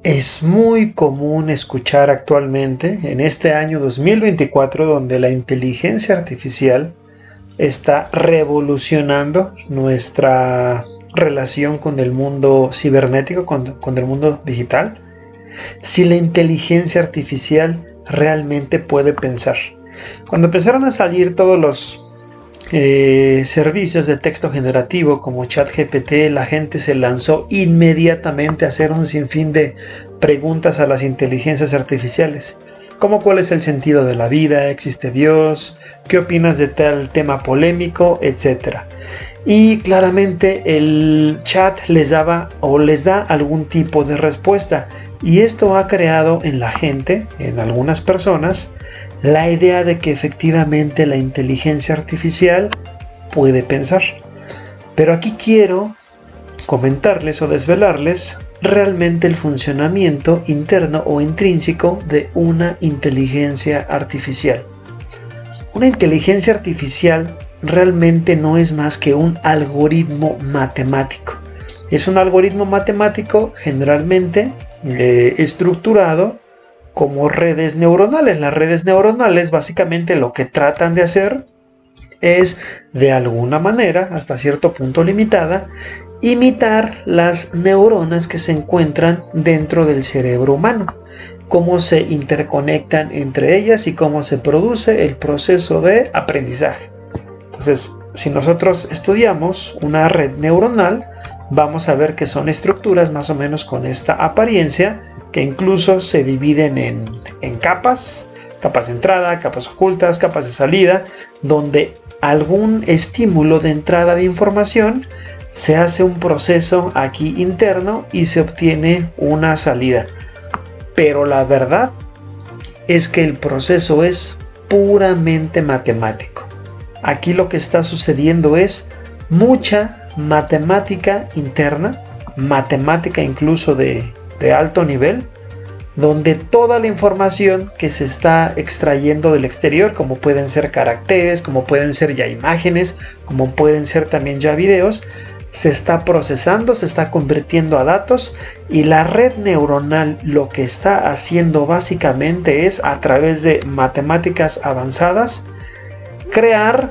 Es muy común escuchar actualmente, en este año 2024, donde la inteligencia artificial está revolucionando nuestra relación con el mundo cibernético, con el mundo digital, si la inteligencia artificial realmente puede pensar. Cuando empezaron a salir todos los servicios de texto generativo como ChatGPT, la gente se lanzó inmediatamente a hacer un sinfín de preguntas a las inteligencias artificiales, como cuál es el sentido de la vida, existe Dios, qué opinas de tal tema polémico, etcétera. Y claramente el chat les daba o les da algún tipo de respuesta, y esto ha creado en la gente, en algunas personas, la idea de que efectivamente la inteligencia artificial puede pensar. Pero aquí quiero comentarles o desvelarles realmente el funcionamiento interno o intrínseco de una inteligencia artificial. Una inteligencia artificial realmente no es más que un algoritmo matemático. Es un algoritmo matemático generalmente estructurado como redes neuronales. Las redes neuronales básicamente lo que tratan de hacer es, de alguna manera, hasta cierto punto limitada, imitar las neuronas que se encuentran dentro del cerebro humano, cómo se interconectan entre ellas y cómo se produce el proceso de aprendizaje. Entonces, si nosotros estudiamos una red neuronal, vamos a ver que son estructuras más o menos con esta apariencia, que incluso se dividen en capas de entrada, capas ocultas, capas de salida, donde algún estímulo de entrada de información se hace un proceso aquí interno y se obtiene una salida. Pero la verdad es que el proceso es puramente matemático. Aquí lo que está sucediendo es mucha matemática interna, matemática incluso de alto nivel, donde toda la información que se está extrayendo del exterior, como pueden ser caracteres, como pueden ser ya imágenes, como pueden ser también ya videos, se está procesando, se está convirtiendo a datos, y la red neuronal lo que está haciendo básicamente es, a través de matemáticas avanzadas, crear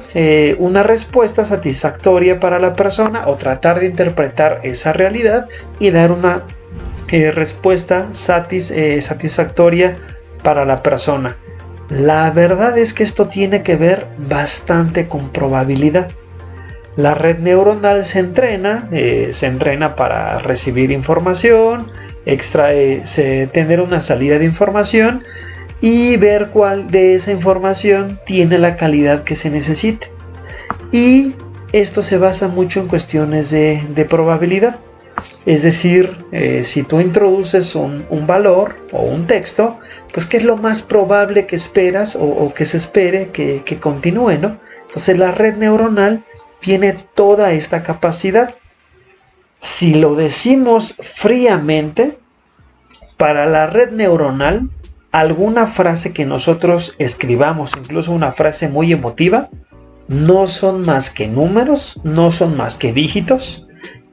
una respuesta satisfactoria para la persona, o tratar de interpretar esa realidad y dar una respuesta satisfactoria para la persona. La verdad es que esto tiene que ver bastante con probabilidad. La red neuronal se entrena para recibir información, tener una salida de información y ver cuál de esa información tiene la calidad que se necesite. Y esto se basa mucho en cuestiones de probabilidad. Es decir, si tú introduces un valor o un texto, pues ¿qué es lo más probable que esperas o que se espere que continúe, ¿no? Entonces la red neuronal tiene toda esta capacidad. Si lo decimos fríamente, para la red neuronal, alguna frase que nosotros escribamos, incluso una frase muy emotiva, no son más que números, no son más que dígitos,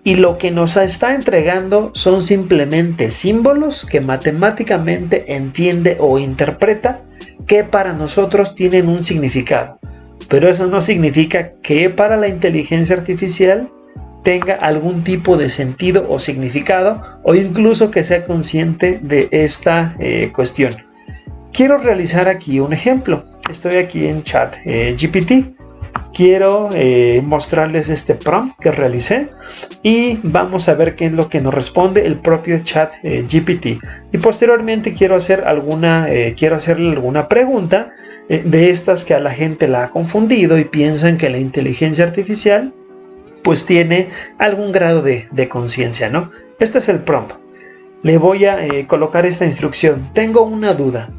y lo que nos está entregando son simplemente símbolos que matemáticamente entiende o interpreta, que para nosotros tienen un significado. Pero eso no significa que para la inteligencia artificial tenga algún tipo de sentido o significado, o incluso que sea consciente de esta cuestión. Quiero realizar aquí un ejemplo. Estoy aquí en ChatGPT. Quiero mostrarles este prompt que realicé y vamos a ver qué es lo que nos responde el propio ChatGPT. Y posteriormente quiero hacerle alguna pregunta de estas que a la gente la ha confundido y piensan que la inteligencia artificial pues tiene algún grado de conciencia, ¿no? Este es el prompt. Le voy a colocar esta instrucción. Tengo una duda.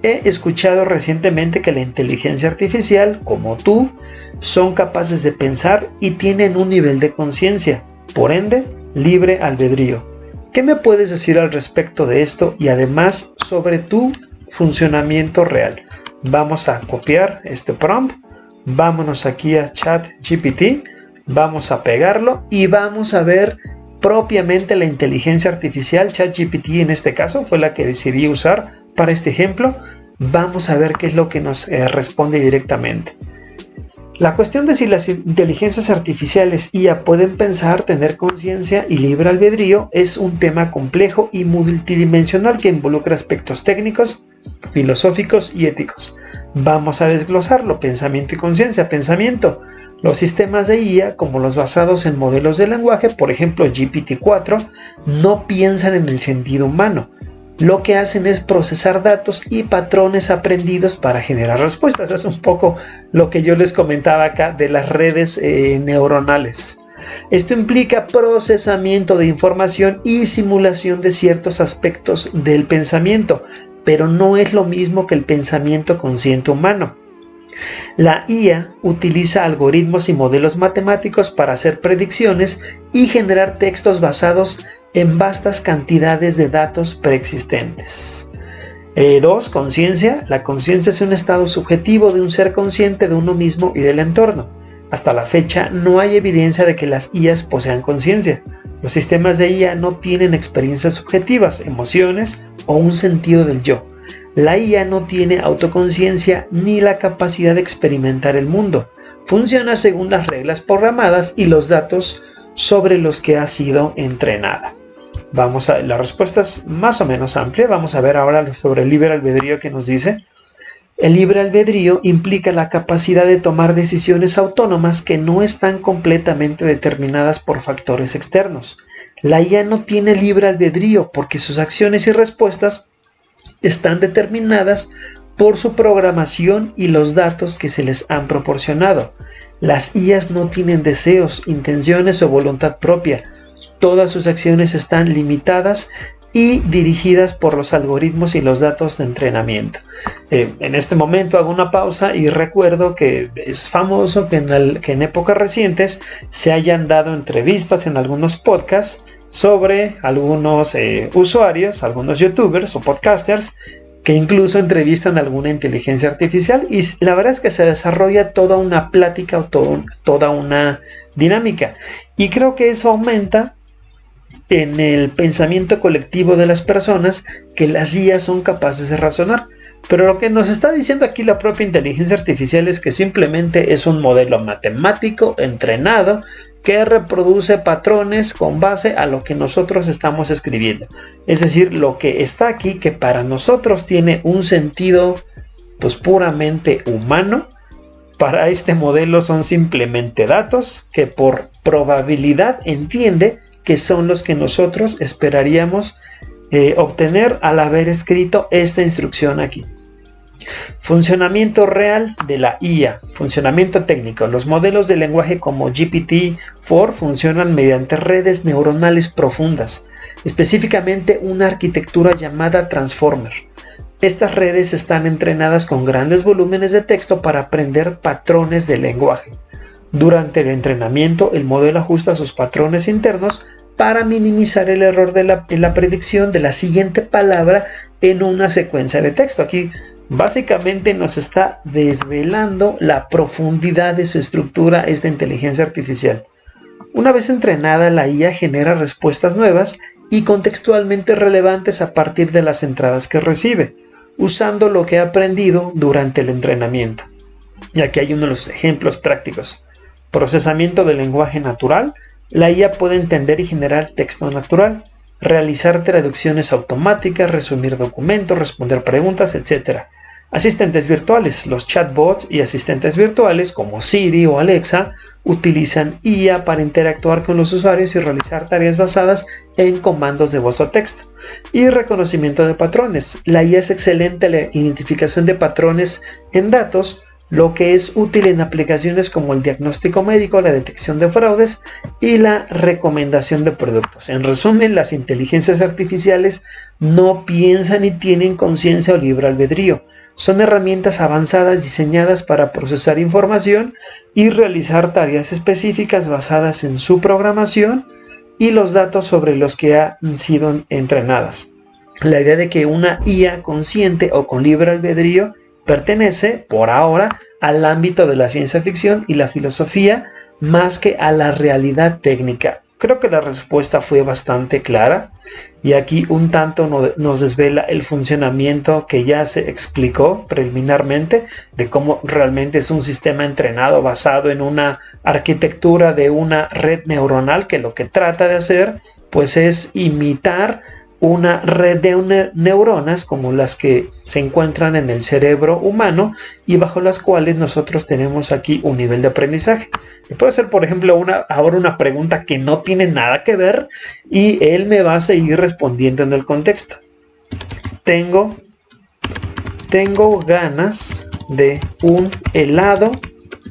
He escuchado recientemente que la inteligencia artificial, como tú, son capaces de pensar y tienen un nivel de conciencia, por ende, libre albedrío. ¿Qué me puedes decir al respecto de esto y además sobre tu funcionamiento real? Vamos a copiar este prompt, vámonos aquí a ChatGPT, vamos a pegarlo y vamos a ver propiamente la inteligencia artificial. ChatGPT en este caso fue la que decidí usar para este ejemplo. Vamos a ver qué es lo que nos responde directamente. La cuestión de si las inteligencias artificiales IA pueden pensar, tener conciencia y libre albedrío es un tema complejo y multidimensional que involucra aspectos técnicos, filosóficos y éticos. Vamos a desglosarlo. Pensamiento y conciencia. Pensamiento. Los sistemas de IA, como los basados en modelos de lenguaje, por ejemplo GPT-4, no piensan en el sentido humano. Lo que hacen es procesar datos y patrones aprendidos para generar respuestas. Es un poco lo que yo les comentaba acá de las redes neuronales. Esto implica procesamiento de información y simulación de ciertos aspectos del pensamiento, pero no es lo mismo que el pensamiento consciente humano. La IA utiliza algoritmos y modelos matemáticos para hacer predicciones y generar textos basados en vastas cantidades de datos preexistentes. 2. Conciencia. La conciencia es un estado subjetivo de un ser consciente de uno mismo y del entorno. Hasta la fecha no hay evidencia de que las IAs posean conciencia. Los sistemas de IA no tienen experiencias subjetivas, emociones o un sentido del yo. La IA no tiene autoconciencia ni la capacidad de experimentar el mundo. Funciona según las reglas programadas y los datos sobre los que ha sido entrenada. Vamos a la respuesta es más o menos amplia. Vamos a ver ahora sobre el libre albedrío que nos dice. El libre albedrío implica la capacidad de tomar decisiones autónomas que no están completamente determinadas por factores externos. La IA no tiene libre albedrío porque sus acciones y respuestas están determinadas por su programación y los datos que se les han proporcionado. Las IAs no tienen deseos, intenciones o voluntad propia. Todas sus acciones están limitadas y dirigidas por los algoritmos y los datos de entrenamiento. En este momento hago una pausa y recuerdo que es famoso que en épocas recientes se hayan dado entrevistas en algunos podcasts sobre algunos usuarios, algunos youtubers o podcasters que incluso entrevistan a alguna inteligencia artificial, y la verdad es que se desarrolla toda una plática o toda una dinámica, y creo que eso aumenta en el pensamiento colectivo de las personas que las IA son capaces de razonar. Pero lo que nos está diciendo aquí la propia inteligencia artificial es que simplemente es un modelo matemático entrenado que reproduce patrones con base a lo que nosotros estamos escribiendo. Es decir, lo que está aquí, que para nosotros tiene un sentido pues puramente humano, para este modelo son simplemente datos que por probabilidad entiende que son los que nosotros esperaríamos obtener al haber escrito esta instrucción aquí. Funcionamiento real de la IA. Funcionamiento técnico. Los modelos de lenguaje como GPT-4 funcionan mediante redes neuronales profundas, específicamente una arquitectura llamada Transformer. Estas redes están entrenadas con grandes volúmenes de texto para aprender patrones de lenguaje. Durante el entrenamiento, el modelo ajusta sus patrones internos para minimizar el error en la predicción de la siguiente palabra en una secuencia de texto. Aquí básicamente nos está desvelando la profundidad de su estructura esta inteligencia artificial. Una vez entrenada, la IA genera respuestas nuevas y contextualmente relevantes a partir de las entradas que recibe, usando lo que ha aprendido durante el entrenamiento. Y aquí hay uno de los ejemplos prácticos. Procesamiento del lenguaje natural. La IA puede entender y generar texto natural, realizar traducciones automáticas, resumir documentos, responder preguntas, etc. Asistentes virtuales. Los chatbots y asistentes virtuales como Siri o Alexa utilizan IA para interactuar con los usuarios y realizar tareas basadas en comandos de voz o texto. Y reconocimiento de patrones. La IA es excelente en la identificación de patrones en datos, lo que es útil en aplicaciones como el diagnóstico médico, la detección de fraudes y la recomendación de productos. En resumen, las inteligencias artificiales no piensan ni tienen conciencia o libre albedrío. Son herramientas avanzadas diseñadas para procesar información y realizar tareas específicas basadas en su programación y los datos sobre los que han sido entrenadas. La idea de que una IA consciente o con libre albedrío pertenece, por ahora, al ámbito de la ciencia ficción y la filosofía más que a la realidad técnica. Creo que la respuesta fue bastante clara y aquí un tanto nos desvela el funcionamiento que ya se explicó preliminarmente de cómo realmente es un sistema entrenado basado en una arquitectura de una red neuronal que lo que trata de hacer pues es imitar una red de neuronas como las que se encuentran en el cerebro humano y bajo las cuales nosotros tenemos aquí un nivel de aprendizaje. Y puede ser, por ejemplo, ahora una pregunta que no tiene nada que ver y él me va a seguir respondiendo en el contexto. Tengo ganas de un helado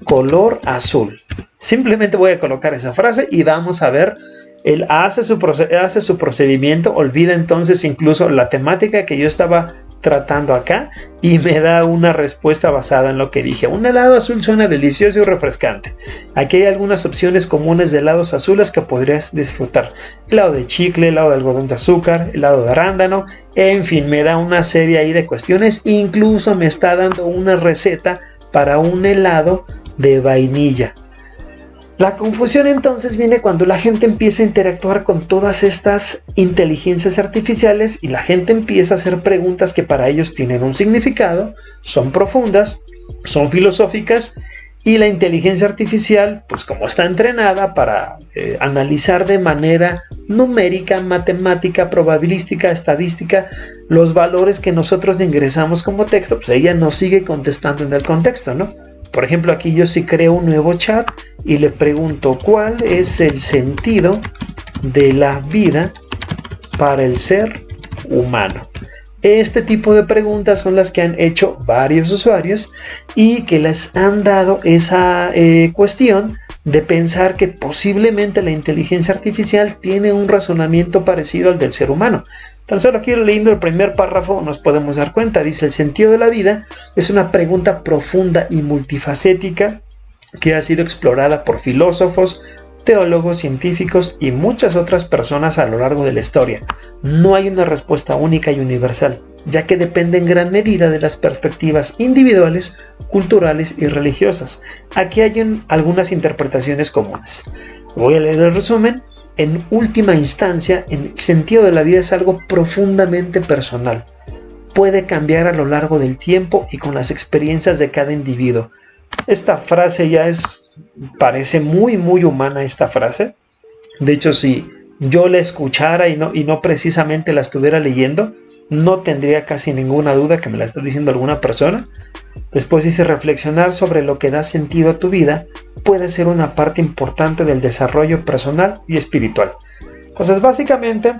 color azul. Simplemente voy a colocar esa frase y vamos a ver. Él hace su procedimiento, olvida entonces incluso la temática que yo estaba tratando acá y me da una respuesta basada en lo que dije. Un helado azul suena delicioso y refrescante. Aquí hay algunas opciones comunes de helados azules que podrías disfrutar. Helado de chicle, helado de algodón de azúcar, helado de arándano, en fin, me da una serie ahí de cuestiones. Incluso me está dando una receta para un helado de vainilla. La confusión entonces viene cuando la gente empieza a interactuar con todas estas inteligencias artificiales y la gente empieza a hacer preguntas que para ellos tienen un significado, son profundas, son filosóficas y la inteligencia artificial, pues como está entrenada para analizar de manera numérica, matemática, probabilística, estadística, los valores que nosotros ingresamos como texto, pues ella nos sigue contestando en el contexto, ¿no? Por ejemplo, aquí yo sí creo un nuevo chat y le pregunto ¿cuál es el sentido de la vida para el ser humano? Este tipo de preguntas son las que han hecho varios usuarios y que les han dado esa cuestión de pensar que posiblemente la inteligencia artificial tiene un razonamiento parecido al del ser humano. Tan solo aquí leyendo el primer párrafo nos podemos dar cuenta. Dice: el sentido de la vida es una pregunta profunda y multifacética que ha sido explorada por filósofos, teólogos, científicos y muchas otras personas a lo largo de la historia. No hay una respuesta única y universal, ya que depende en gran medida de las perspectivas individuales, culturales y religiosas. Aquí hay algunas interpretaciones comunes. Voy a leer el resumen. En última instancia, el sentido de la vida es algo profundamente personal. Puede cambiar a lo largo del tiempo y con las experiencias de cada individuo. Esta frase parece muy humana esta frase. De hecho, si yo la escuchara y no precisamente la estuviera leyendo, no tendría casi ninguna duda que me la está diciendo alguna persona. Después dice: reflexionar sobre lo que da sentido a tu vida puede ser una parte importante del desarrollo personal y espiritual. Entonces, básicamente,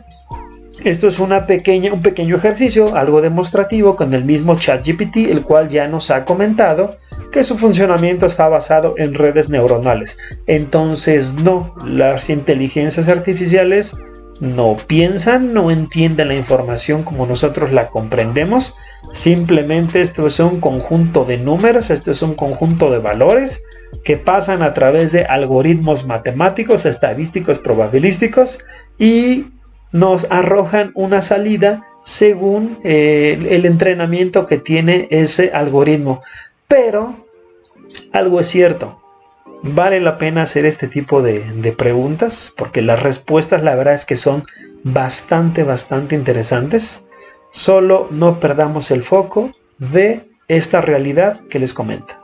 esto es un pequeño ejercicio, algo demostrativo con el mismo ChatGPT, el cual ya nos ha comentado que su funcionamiento está basado en redes neuronales. Entonces, no, las inteligencias artificiales no piensan, no entienden la información como nosotros la comprendemos. Simplemente esto es un conjunto de números, esto es un conjunto de valores que pasan a través de algoritmos matemáticos, estadísticos, probabilísticos y nos arrojan una salida según el entrenamiento que tiene ese algoritmo. Pero algo es cierto. Vale la pena hacer este tipo de preguntas porque las respuestas la verdad es que son bastante interesantes. Solo no perdamos el foco de esta realidad que les comento.